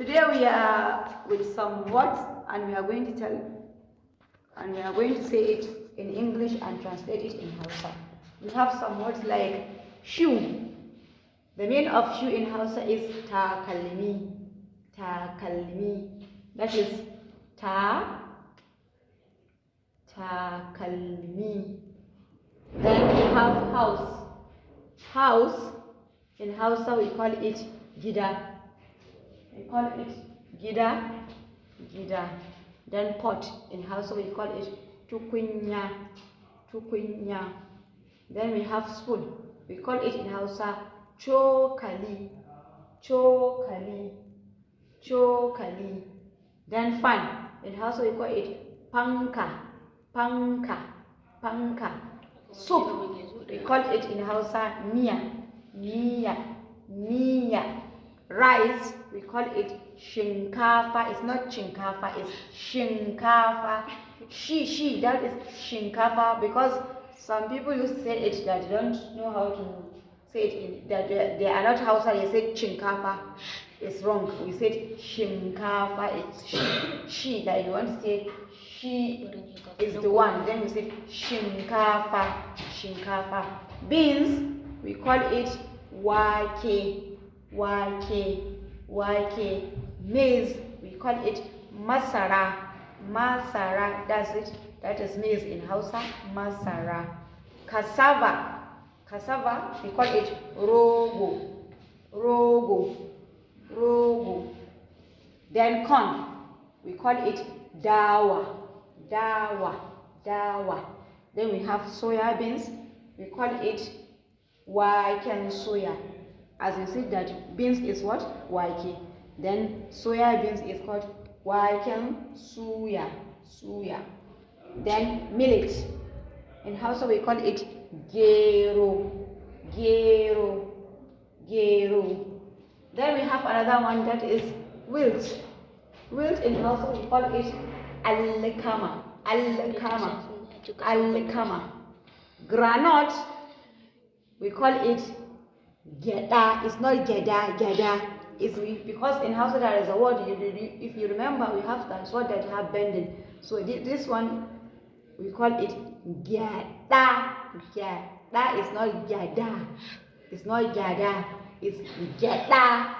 Today we are with some words and we are going to say it in English and translate it in Hausa. We have some words like shoe. The meaning of shoe in Hausa is takalmi. Takalmi. That is takalmi. Then we have house. House in Hausa we call it gida. We call it gida. Then pot in Hausa we call it tukunya. Then we have spoon. We call it in Hausa chokali. Then fan in Hausa we call it panka. Soup we call it in Hausa miya. Rice we call it shinkafa. It's not chinkafa, it's shinkafa. She, that is shinkafa, because some people used to say it that they don't know how to say it, that they are not Hausa, they say chinkafa. It's wrong. We said shinkafa. It's she. Like you want to say she is the one. Then we say shinkafa. Beans we call it wake. Maize we call it masara. That's it. That is maize in Hausa. Masara. Cassava we call it rogo. Then corn we call it dawa. Then we have soya beans, we call it waken soya. As you see that beans is what? Wake. Then soya beans is called waken suya. Then millet. In Hausa we call it gero. Then we have another one that is wilt. Wilt in Hausa we call it alkama. Granite we call it geda. It's not geda. It's because in Hausa there is a word, if you remember, we have that word that have bending. So this one we call it geda. Geda is not geda. It's geda.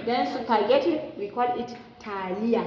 Then spaghetti we call it talia.